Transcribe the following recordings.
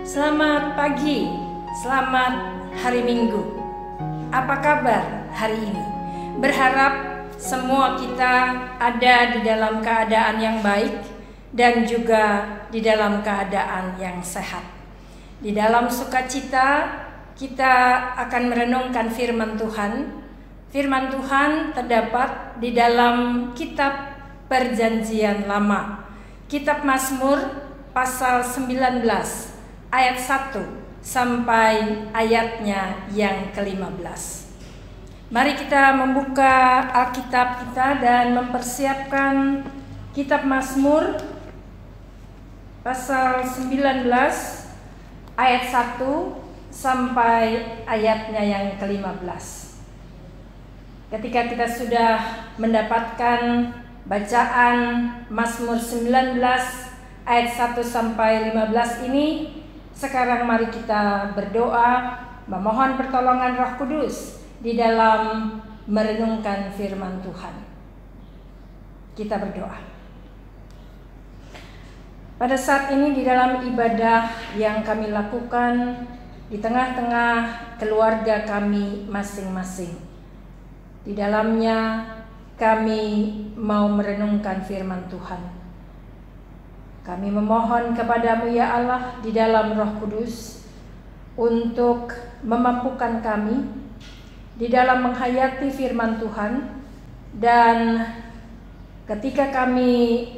Selamat pagi, selamat hari Minggu. Apa kabar hari ini? Berharap semua kita ada di dalam keadaan yang baik dan juga di dalam keadaan yang sehat. Di dalam sukacita kita akan merenungkan firman Tuhan. Firman Tuhan terdapat di dalam kitab Perjanjian Lama, kitab Mazmur pasal 19 ayat 1 sampai ayatnya yang ke-15. Mari kita membuka Alkitab kita dan mempersiapkan kitab Mazmur pasal 19 ayat 1 sampai ayatnya yang ke-15. Ketika kita sudah mendapatkan bacaan Mazmur 19 ayat 1 sampai 15 ini, sekarang mari kita berdoa memohon pertolongan Roh Kudus di dalam merenungkan firman Tuhan. Kita berdoa. Pada saat ini di dalam ibadah yang kami lakukan di tengah-tengah keluarga kami masing-masing, di dalamnya kami mau merenungkan firman Tuhan. Kami memohon kepadamu ya Allah di dalam Roh Kudus untuk memampukan kami di dalam menghayati firman Tuhan, dan ketika kami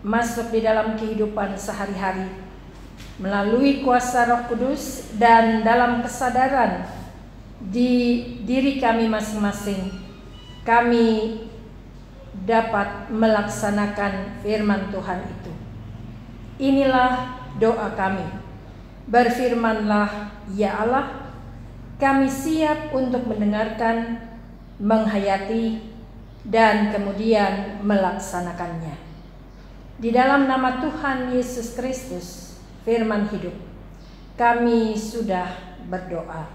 masuk di dalam kehidupan sehari-hari melalui kuasa Roh Kudus dan dalam kesadaran di diri kami masing-masing, kami dapat melaksanakan firman Tuhan itu. Inilah doa kami. Berfirmanlah ya Allah, kami siap untuk mendengarkan, menghayati, dan kemudian melaksanakannya. Di dalam nama Tuhan Yesus Kristus, firman hidup, kami sudah berdoa.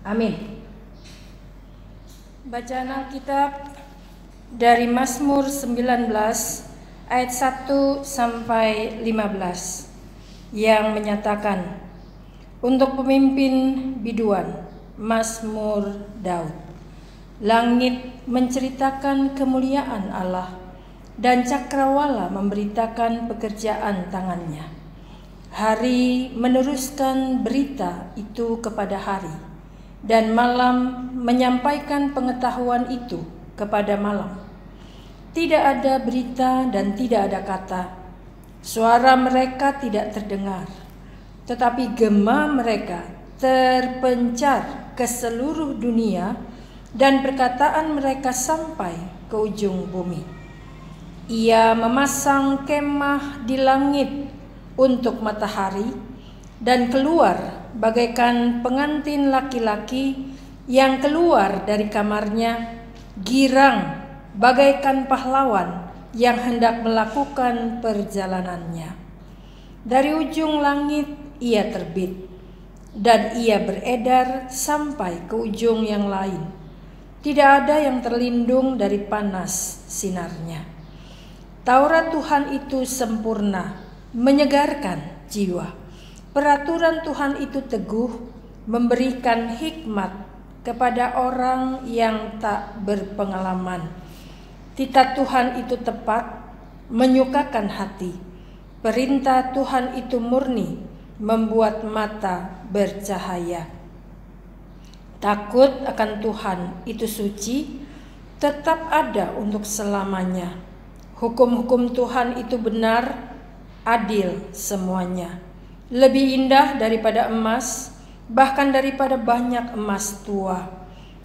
Amin. Bacaan Alkitab dari Mazmur 19 ayat 1 sampai 15 yang menyatakan, untuk pemimpin biduan, Mazmur Daud. Langit menceritakan kemuliaan Allah dan cakrawala memberitakan pekerjaan tangannya. Hari meneruskan berita itu kepada hari, dan malam menyampaikan pengetahuan itu kepada malam. Tidak ada berita dan tidak ada kata. Suara mereka tidak terdengar, tetapi gema mereka terpencar ke seluruh dunia dan perkataan mereka sampai ke ujung bumi. Ia memasang kemah di langit untuk matahari dan keluar bagaikan pengantin laki-laki yang keluar dari kamarnya, girang bagaikan pahlawan yang hendak melakukan perjalanannya. Dari ujung langit ia terbit, dan ia beredar sampai ke ujung yang lain. Tidak ada yang terlindung dari panas sinarnya. Taurat Tuhan itu sempurna, menyegarkan jiwa. Peraturan Tuhan itu teguh, memberikan hikmat kepada orang yang tak berpengalaman. Titah Tuhan itu tepat, menyukakan hati. Perintah Tuhan itu murni, membuat mata bercahaya. Takut akan Tuhan itu suci, tetap ada untuk selamanya. Hukum-hukum Tuhan itu benar, adil semuanya. Lebih indah daripada emas, bahkan daripada banyak emas tua,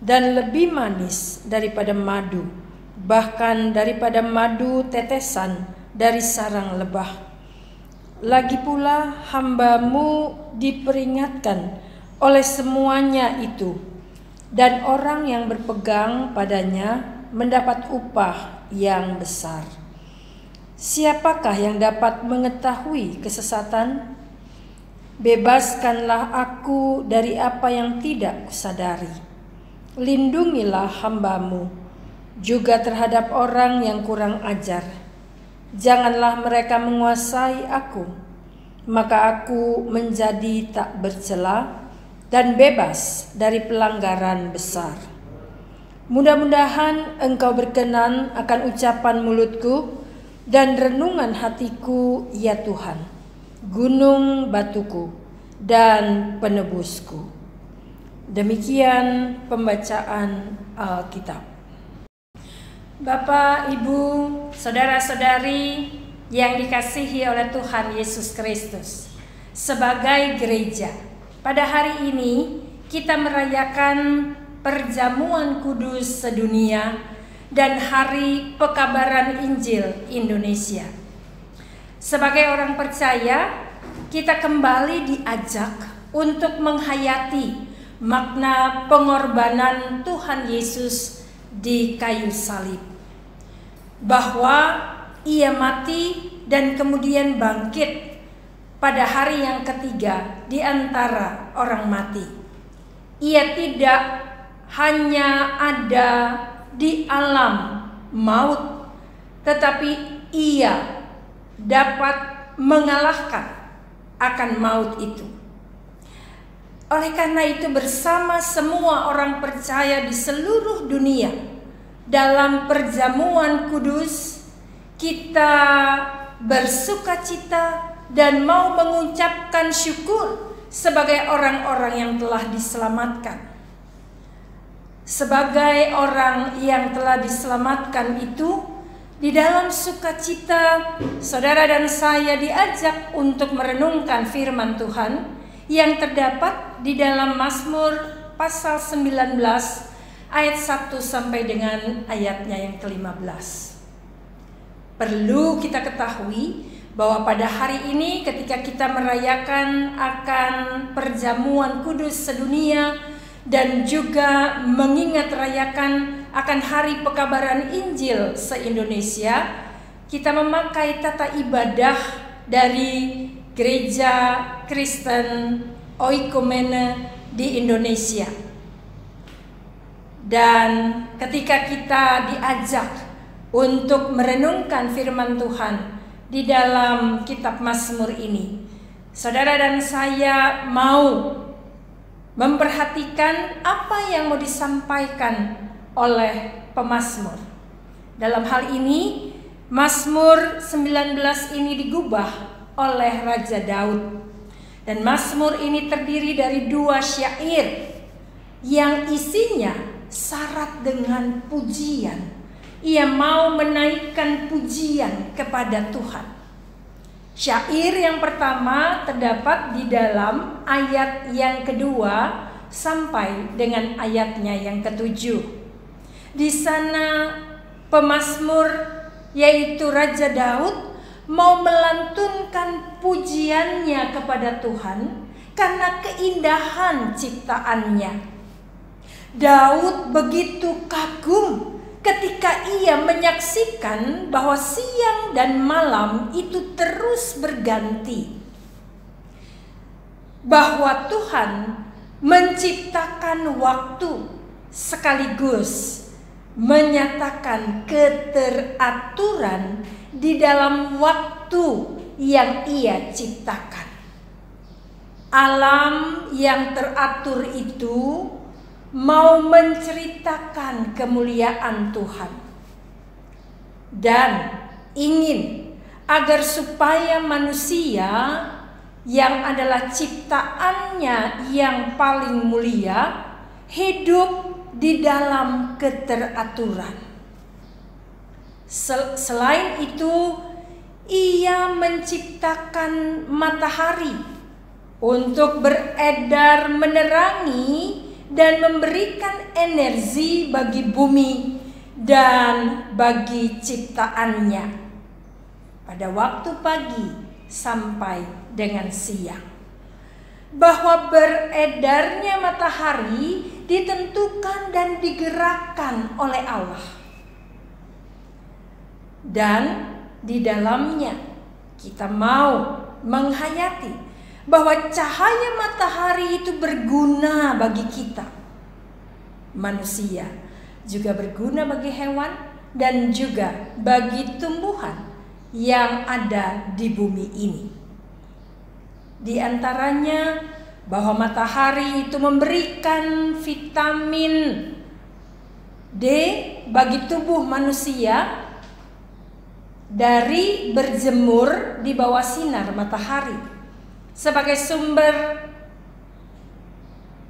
dan lebih manis daripada madu, bahkan daripada madu tetesan dari sarang lebah. Lagi pula hamba-Mu diperingatkan oleh semuanya itu, dan orang yang berpegang padanya mendapat upah yang besar. Siapakah yang dapat mengetahui kesesatan? Bebaskanlah aku dari apa yang tidak kusadari. Lindungilah hamba-Mu juga terhadap orang yang kurang ajar. Janganlah mereka menguasai aku, maka aku menjadi tak bercela dan bebas dari pelanggaran besar. Mudah-mudahan Engkau berkenan akan ucapan mulutku dan renungan hatiku, ya Tuhan, gunung batuku dan penebusku. Demikian pembacaan Alkitab. Bapak, Ibu, saudara-saudari yang dikasihi oleh Tuhan Yesus Kristus, sebagai gereja, pada hari ini kita merayakan perjamuan kudus sedunia dan hari pekabaran Injil Indonesia. Sebagai orang percaya, kita kembali diajak untuk menghayati makna pengorbanan Tuhan Yesus di kayu salib, bahwa Ia mati dan kemudian bangkit pada hari yang ketiga di antara orang mati. Ia tidak hanya ada di alam maut, tetapi Ia dapat mengalahkan akan maut itu. Oleh karena itu, bersama semua orang percaya di seluruh dunia dalam perjamuan kudus, kita bersukacita dan mau mengucapkan syukur sebagai orang-orang yang telah diselamatkan. Sebagai orang yang telah diselamatkan itu, di dalam sukacita, saudara dan saya diajak untuk merenungkan firman Tuhan yang terdapat di dalam Mazmur pasal 19 ayat 1 sampai dengan ayatnya yang ke-15. Perlu kita ketahui bahwa pada hari ini ketika kita merayakan akan perjamuan kudus sedunia dan juga mengingat rayakan akan hari pekabaran Injil se-Indonesia, kita memakai tata ibadah dari Gereja Kristen Oikumene di Indonesia. Dan ketika kita diajak untuk merenungkan firman Tuhan di dalam kitab Mazmur ini, saudara dan saya mau memperhatikan apa yang mau disampaikan oleh pemazmur. Dalam hal ini, Mazmur 19 ini digubah oleh Raja Daud. Dan Mazmur ini terdiri dari 2 syair yang isinya syarat dengan pujian. Ia mau menaikkan pujian kepada Tuhan. Syair yang pertama terdapat di dalam ayat yang kedua sampai dengan ayatnya yang ke-7. Di sana pemazmur, yaitu Raja Daud, mau melantunkan pujiannya kepada Tuhan karena keindahan ciptaannya. Daud begitu kagum ketika ia menyaksikan bahwa siang dan malam itu terus berganti, bahwa Tuhan menciptakan waktu sekaligus menyatakan keteraturan di dalam waktu yang Ia ciptakan. Alam yang teratur itu mau menceritakan kemuliaan Tuhan dan ingin agar supaya manusia yang adalah ciptaannya yang paling mulia hidup di dalam keteraturan. Selain itu, Ia menciptakan matahari untuk beredar menerangi dan memberikan energi bagi bumi dan bagi ciptaannya pada waktu pagi sampai dengan siang. Bahwa beredarnya matahari ditentukan dan digerakkan oleh Allah. Dan di dalamnya kita mau menghayati bahwa cahaya matahari itu berguna bagi kita, manusia, juga berguna bagi hewan dan juga bagi tumbuhan yang ada di bumi ini. Di antaranya bahwa matahari itu memberikan vitamin D bagi tubuh manusia dari berjemur di bawah sinar matahari. Sebagai sumber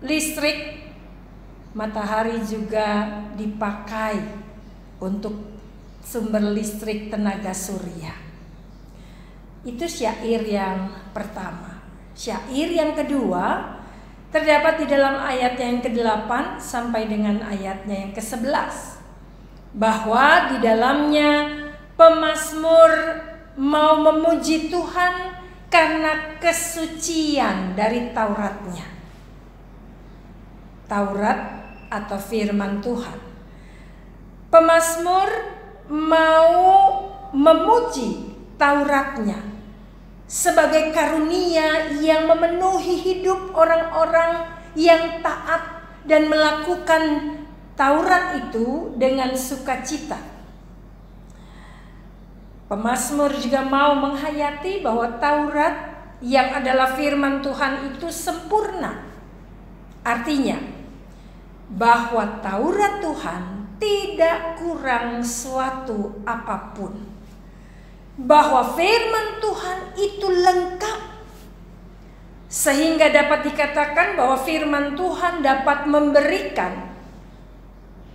listrik, matahari juga dipakai untuk sumber listrik tenaga surya. Itu syair yang pertama. Syair yang kedua terdapat di dalam ayat yang ke-8 sampai dengan ayatnya yang ke-11, bahwa di dalamnya pemazmur mau memuji Tuhan karena kesucian dari Tauratnya. Taurat atau firman Tuhan. Pemazmur mau memuji Tauratnya sebagai karunia yang memenuhi hidup orang-orang yang taat dan melakukan Taurat itu dengan sukacita. Pemazmur juga mau menghayati bahwa Taurat yang adalah firman Tuhan itu sempurna. Artinya bahwa Taurat Tuhan tidak kurang suatu apapun. Bahwa firman Tuhan itu lengkap, sehingga dapat dikatakan bahwa firman Tuhan dapat memberikan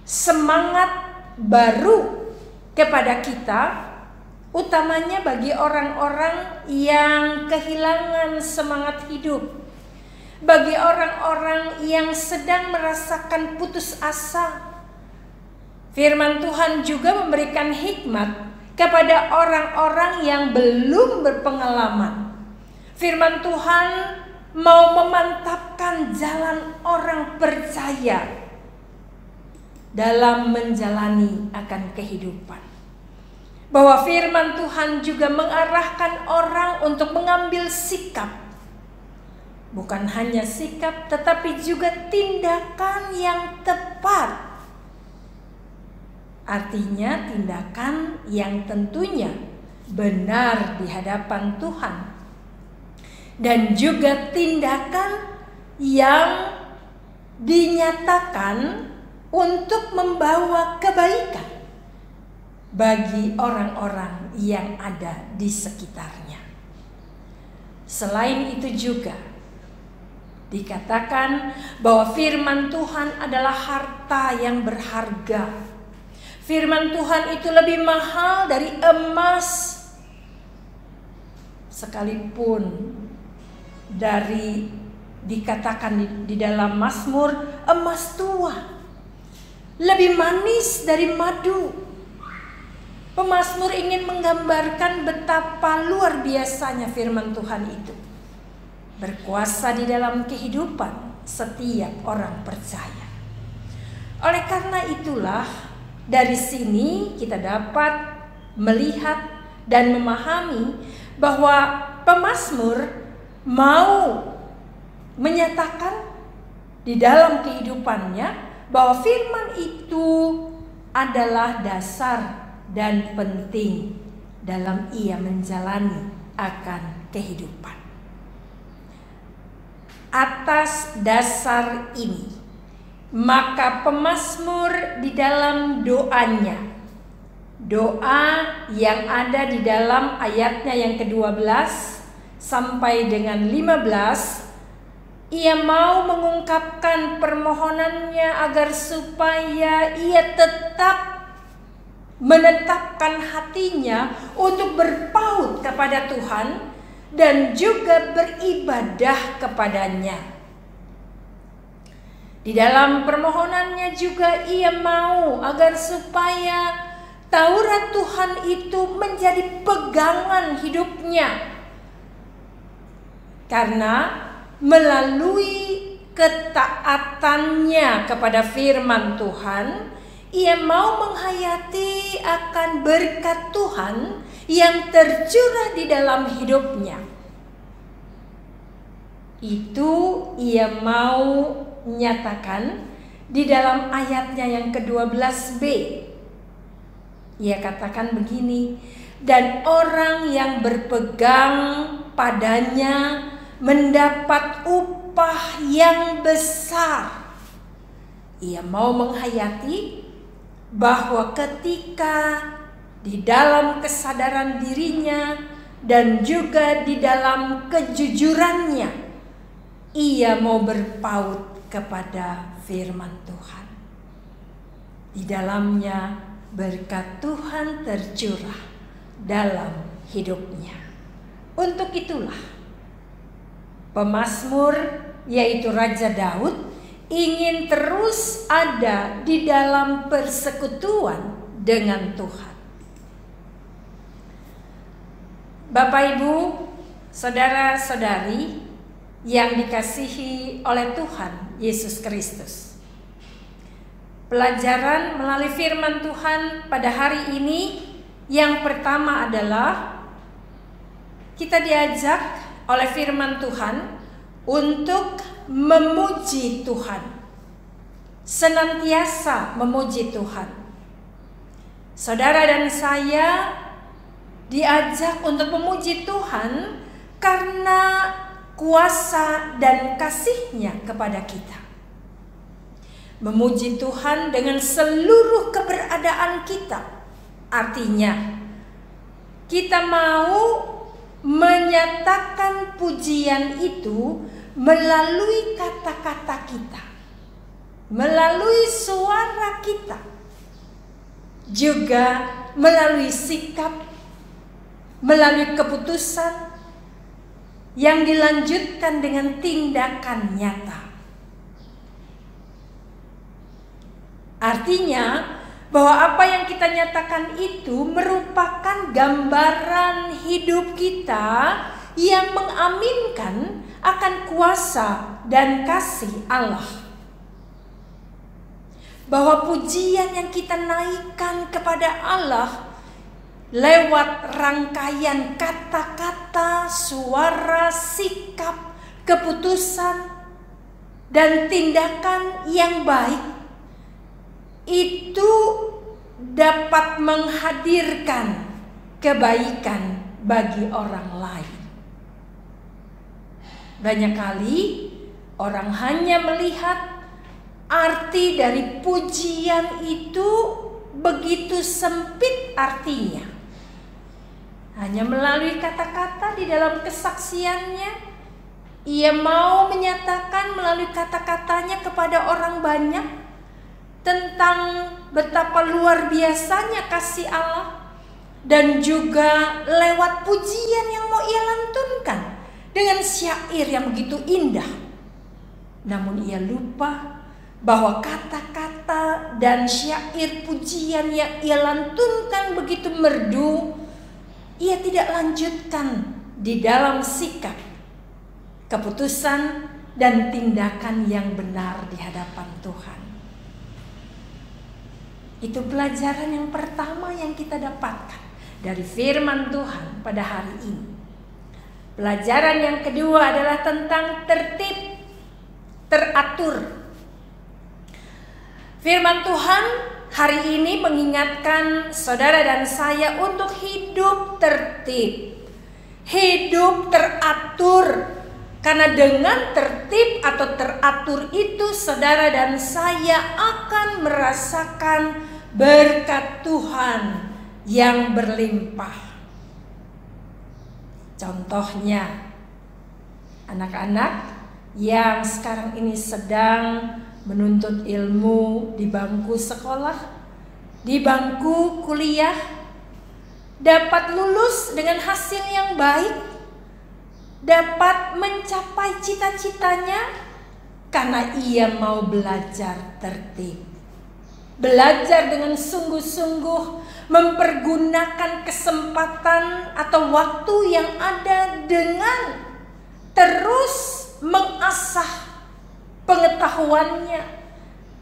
semangat baru kepada kita, utamanya bagi orang-orang yang kehilangan semangat hidup, bagi orang-orang yang sedang merasakan putus asa. Firman Tuhan juga memberikan hikmat kepada orang-orang yang belum berpengalaman. Firman Tuhan mau memantapkan jalan orang percaya dalam menjalani akan kehidupan. Bahwa firman Tuhan juga mengarahkan orang untuk mengambil sikap. Bukan hanya sikap, tetapi juga tindakan yang tepat. Artinya tindakan yang tentunya benar di hadapan Tuhan. Dan juga tindakan yang dinyatakan untuk membawa kebaikan bagi orang-orang yang ada di sekitarnya. Selain itu juga dikatakan bahwa firman Tuhan adalah harta yang berharga. Firman Tuhan itu lebih mahal dari emas, sekalipun dikatakan di dalam Mazmur emas tua, lebih manis dari madu. Pemazmur ingin menggambarkan betapa luar biasanya firman Tuhan itu berkuasa di dalam kehidupan setiap orang percaya. Oleh karena itulah, dari sini kita dapat melihat dan memahami bahwa pemazmur mau menyatakan di dalam kehidupannya bahwa firman itu adalah dasar dan penting dalam ia menjalani akan kehidupan. Atas dasar ini, maka pemazmur di dalam doanya, doa yang ada di dalam ayatnya yang ke-12 sampai dengan 15, ia mau mengungkapkan permohonannya agar supaya ia tetap menetapkan hatinya untuk berpaut kepada Tuhan dan juga beribadah kepadanya. Di dalam permohonannya juga ia mau agar supaya Taurat Tuhan itu menjadi pegangan hidupnya. Karena melalui ketaatannya kepada firman Tuhan, ia mau menghayati akan berkat Tuhan yang tercurah di dalam hidupnya. Itu ia mau nyatakan di dalam ayatnya yang ke-12b. Ia katakan begini, dan orang yang berpegang padanya mendapat upah yang besar. Ia mau menghayati bahwa ketika di dalam kesadaran dirinya dan juga di dalam kejujurannya, ia mau berpaut kepada firman Tuhan. Di dalamnya berkat Tuhan tercurah dalam hidupnya. Untuk itulah pemazmur, yaitu Raja Daud, ingin terus ada di dalam persekutuan dengan Tuhan. Bapak, Ibu, saudara-saudari yang dikasihi oleh Tuhan Yesus Kristus, pelajaran melalui firman Tuhan pada hari ini yang pertama adalah kita diajak oleh firman Tuhan untuk memuji Tuhan, senantiasa memuji Tuhan. Saudara dan saya diajak untuk memuji Tuhan karena kuasa dan kasih-Nya kepada kita. Memuji Tuhan dengan seluruh keberadaan kita, artinya kita mau menyatakan pujian itu melalui kata-kata kita, melalui suara kita, juga melalui sikap, melalui keputusan yang dilanjutkan dengan tindakan nyata. Artinya bahwa apa yang kita nyatakan itu merupakan gambaran hidup kita yang mengaminkan akan kuasa dan kasih Allah. Bahwa pujian yang kita naikkan kepada Allah lewat rangkaian kata-kata, suara, sikap, keputusan, dan tindakan yang baik itu dapat menghadirkan kebaikan bagi orang lain. Banyak kali orang hanya melihat arti dari pujian itu begitu sempit artinya. Hanya melalui kata-kata di dalam kesaksiannya, ia mau menyatakan melalui kata-katanya kepada orang banyak tentang betapa luar biasanya kasih Allah, dan juga lewat pujian yang mau ia lantunkan dengan syair yang begitu indah. Namun ia lupa bahwa kata-kata dan syair pujian yang ia lantunkan begitu merdu, ia tidak lanjutkan di dalam sikap, keputusan, dan tindakan yang benar di hadapan Tuhan. Itu pelajaran yang pertama yang kita dapatkan dari firman Tuhan pada hari ini. Pelajaran yang kedua adalah tentang tertib, teratur. Firman Tuhan hari ini mengingatkan saudara dan saya untuk hidup tertib, hidup teratur. Karena dengan tertib atau teratur itu saudara dan saya akan merasakan berkat Tuhan yang berlimpah. Contohnya, anak-anak yang sekarang ini sedang menuntut ilmu di bangku sekolah, di bangku kuliah, dapat lulus dengan hasil yang baik, dapat mencapai cita-citanya karena ia mau belajar tertib. Belajar dengan sungguh-sungguh, mempergunakan kesempatan atau waktu yang ada dengan terus mengasah pengetahuannya,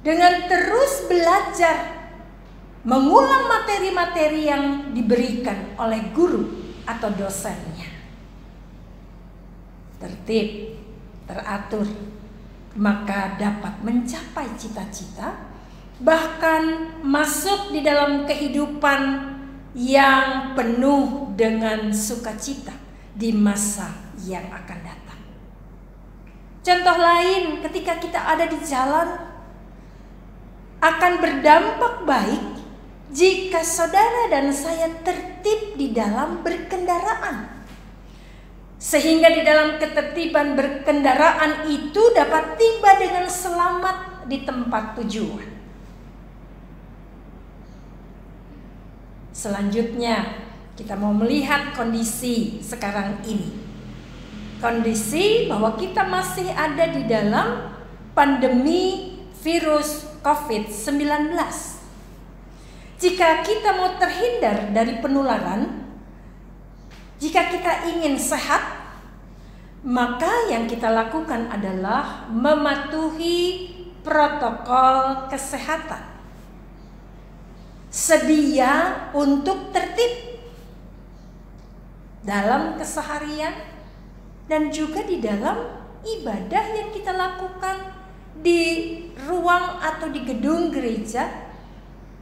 dengan terus belajar, mengulang materi-materi yang diberikan oleh guru atau dosennya. Tertib, teratur, maka dapat mencapai cita-cita, bahkan masuk di dalam kehidupan yang penuh dengan sukacita di masa yang akan datang. Contoh lain, ketika kita ada di jalan, akan berdampak baik jika saudara dan saya tertib di dalam berkendaraan. Sehingga di dalam ketertiban berkendaraan itu dapat tiba dengan selamat di tempat tujuan. Selanjutnya, kita mau melihat kondisi sekarang ini. Kondisi bahwa kita masih ada di dalam pandemi virus COVID-19. Jika kita mau terhindar dari penularan, jika kita ingin sehat, maka yang kita lakukan adalah mematuhi protokol kesehatan. Sedia untuk tertib dalam keseharian dan juga di dalam ibadah yang kita lakukan di ruang atau di gedung gereja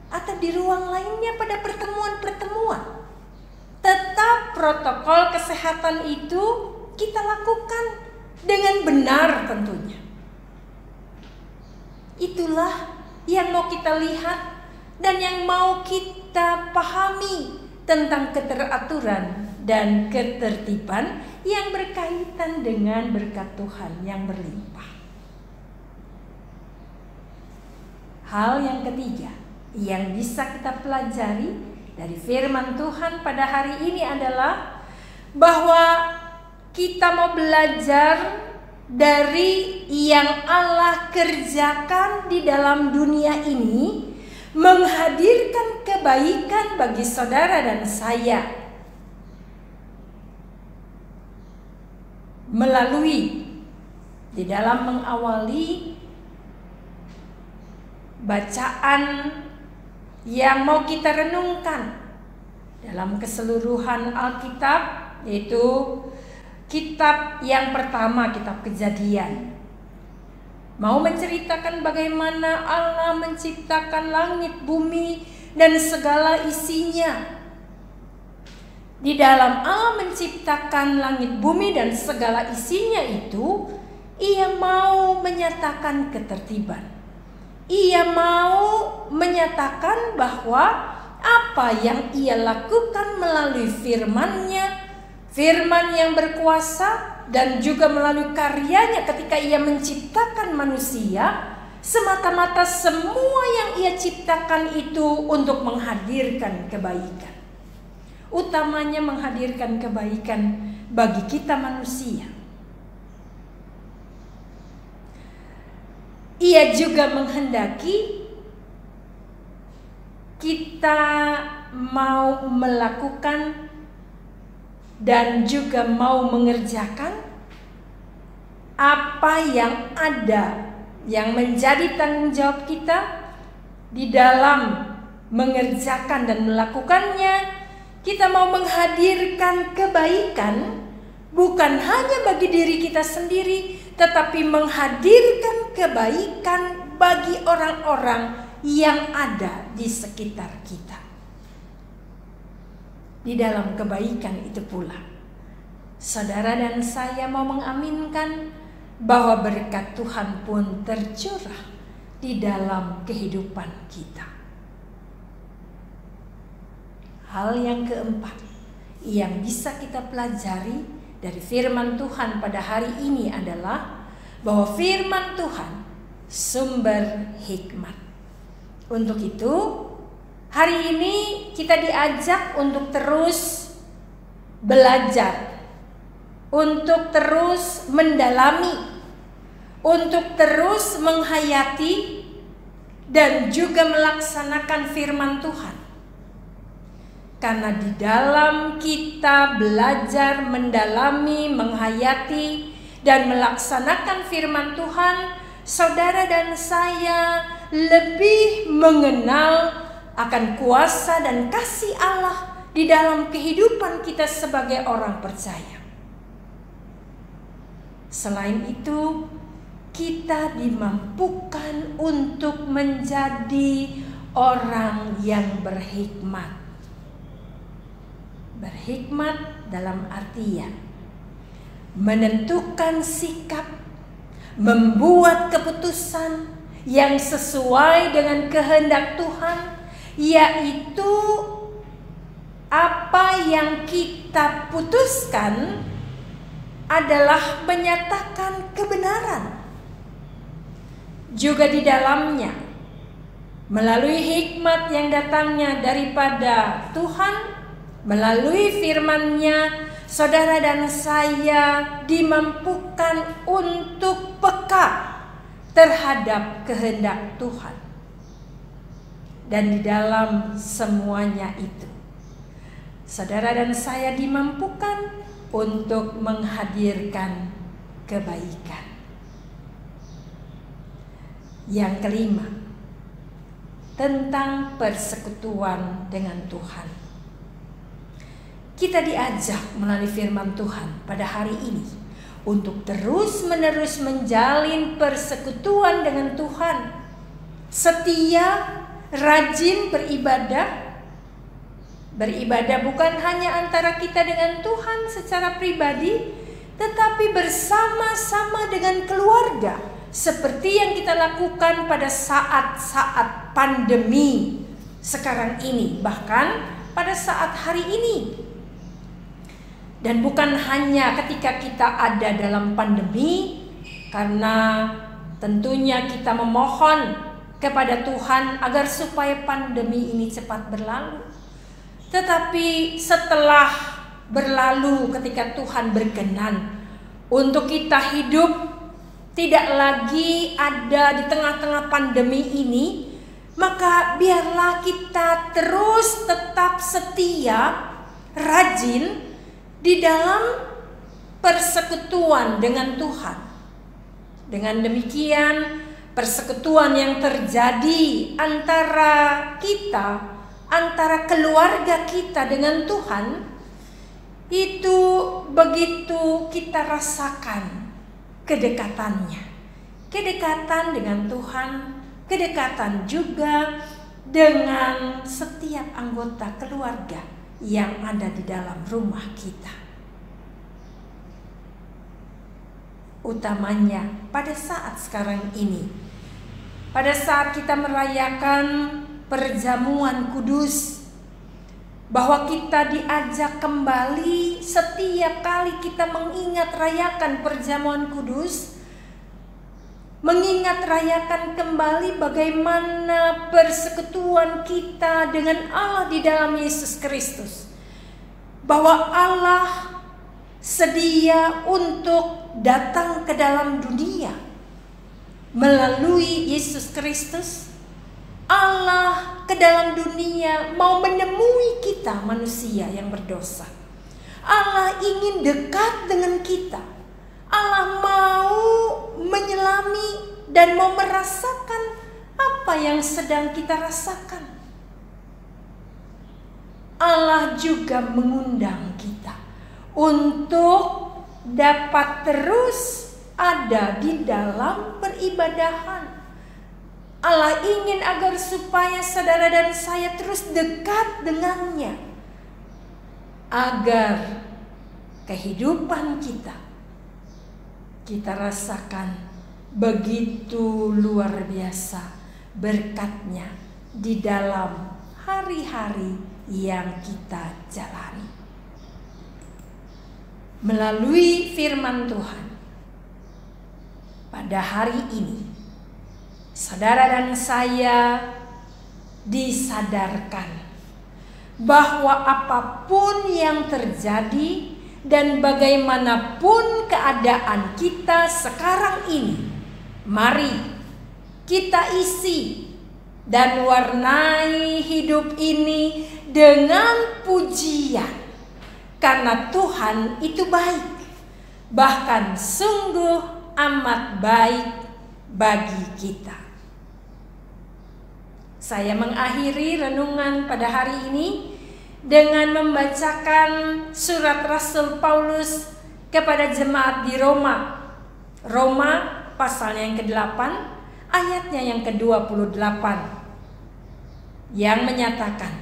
atau di ruang lainnya pada pertemuan-pertemuan. Tetap protokol kesehatan itu kita lakukan dengan benar tentunya. Itulah yang mau kita lihat dan yang mau kita pahami tentang keteraturan dan ketertiban yang berkaitan dengan berkat Tuhan yang berlimpah. Hal yang ketiga yang bisa kita pelajari dari firman Tuhan pada hari ini adalah bahwa kita mau belajar dari yang Allah kerjakan di dalam dunia ini, menghadirkan kebaikan bagi saudara dan saya melalui di dalam mengawali bacaan yang mau kita renungkan dalam keseluruhan Alkitab, yaitu kitab yang pertama, kitab Kejadian. Mau menceritakan bagaimana Allah menciptakan langit, bumi, dan segala isinya. Di dalam Allah menciptakan langit, bumi, dan segala isinya itu, Ia mau menyatakan ketertiban. Ia mau menyatakan bahwa apa yang Ia lakukan melalui firman-Nya, firman yang berkuasa, dan juga melalui karyanya ketika Ia menciptakan manusia, semata-mata semua yang Ia ciptakan itu untuk menghadirkan kebaikan. Utamanya menghadirkan kebaikan bagi kita manusia. Ia juga menghendaki kita mau melakukan dan juga mau mengerjakan apa yang ada, yang menjadi tanggung jawab kita di dalam mengerjakan dan melakukannya. Kita mau menghadirkan kebaikan bukan hanya bagi diri kita sendiri, tetapi menghadirkan kebaikan bagi orang-orang yang ada di sekitar kita. Di dalam kebaikan itu pula, saudara dan saya mau mengaminkan bahwa berkat Tuhan pun tercurah di dalam kehidupan kita. Hal yang keempat yang bisa kita pelajari dari firman Tuhan pada hari ini adalah bahwa firman Tuhan sumber hikmat. Untuk itu, hari ini kita diajak untuk terus belajar, untuk terus mendalami, untuk terus menghayati dan juga melaksanakan firman Tuhan. Karena di dalam kita belajar, mendalami, menghayati, dan melaksanakan firman Tuhan, saudara dan saya lebih mengenal akan kuasa dan kasih Allah di dalam kehidupan kita sebagai orang percaya. Selain itu, kita dimampukan untuk menjadi orang yang berhikmat. Berhikmat dalam artian menentukan sikap, membuat keputusan yang sesuai dengan kehendak Tuhan, yaitu apa yang kita putuskan adalah menyatakan kebenaran. Juga di dalamnya, melalui hikmat yang datangnya daripada Tuhan, melalui firman-Nya, saudara dan saya dimampukan untuk peka terhadap kehendak Tuhan. Dan di dalam semuanya itu, saudara dan saya dimampukan untuk menghadirkan kebaikan. Yang kelima, tentang persekutuan dengan Tuhan. Kita diajak melalui firman Tuhan pada hari ini untuk terus-menerus menjalin persekutuan dengan Tuhan. Setia, rajin beribadah. Beribadah bukan hanya antara kita dengan Tuhan secara pribadi, tetapi bersama-sama dengan keluarga, seperti yang kita lakukan pada saat-saat pandemi sekarang ini, bahkan pada saat hari ini. Dan bukan hanya ketika kita ada dalam pandemi, karena tentunya kita memohon kepada Tuhan agar supaya pandemi ini cepat berlalu. Tetapi setelah berlalu, ketika Tuhan berkenan untuk kita hidup tidak lagi ada di tengah-tengah pandemi ini, maka biarlah kita terus tetap setia, rajin di dalam persekutuan dengan Tuhan. Dengan demikian, persekutuan yang terjadi antara kita, antara keluarga kita dengan Tuhan, itu begitu kita rasakan kedekatannya. Kedekatan dengan Tuhan, kedekatan juga dengan setiap anggota keluarga yang ada di dalam rumah kita. Utamanya pada saat sekarang ini, pada saat kita merayakan perjamuan kudus, bahwa kita diajak kembali setiap kali kita mengingat rayakan perjamuan kudus, mengingat rayakan kembali bagaimana persekutuan kita dengan Allah di dalam Yesus Kristus. Bahwa Allah sedia untuk datang ke dalam dunia melalui Yesus Kristus. Allah ke dalam dunia mau menemui kita manusia yang berdosa. Allah ingin dekat dengan kita. Allah mau menyelami dan mau merasakan apa yang sedang kita rasakan. Allah juga mengundang kita untuk dapat terus ada di dalam peribadahan. Allah ingin agar supaya saudara dan saya terus dekat dengannya, agar kehidupan kita rasakan begitu luar biasa berkatnya di dalam hari-hari yang kita jalani. Melalui firman Tuhan pada hari ini, saudara dan saya disadarkan bahwa apapun yang terjadi dan bagaimanapun keadaan kita sekarang ini, mari kita isi dan warnai hidup ini dengan pujian. Karena Tuhan itu baik, bahkan sungguh amat baik bagi kita. Saya mengakhiri renungan pada hari ini dengan membacakan surat Rasul Paulus kepada jemaat di Roma. Roma pasalnya yang ke-8, ayatnya yang ke-28, yang menyatakan,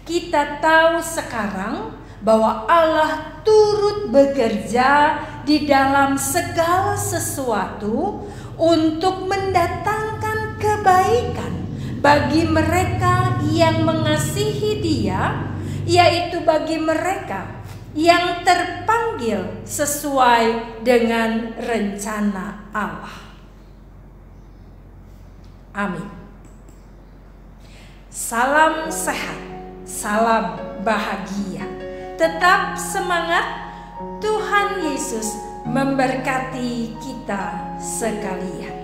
kita tahu sekarang bahwa Allah turut bekerja di dalam segala sesuatu untuk mendatangkan kebaikan bagi mereka yang mengasihi Dia, yaitu bagi mereka yang terpanggil sesuai dengan rencana Allah. Amin. Salam sehat, salam bahagia. Tetap semangat. Tuhan Yesus memberkati kita sekalian.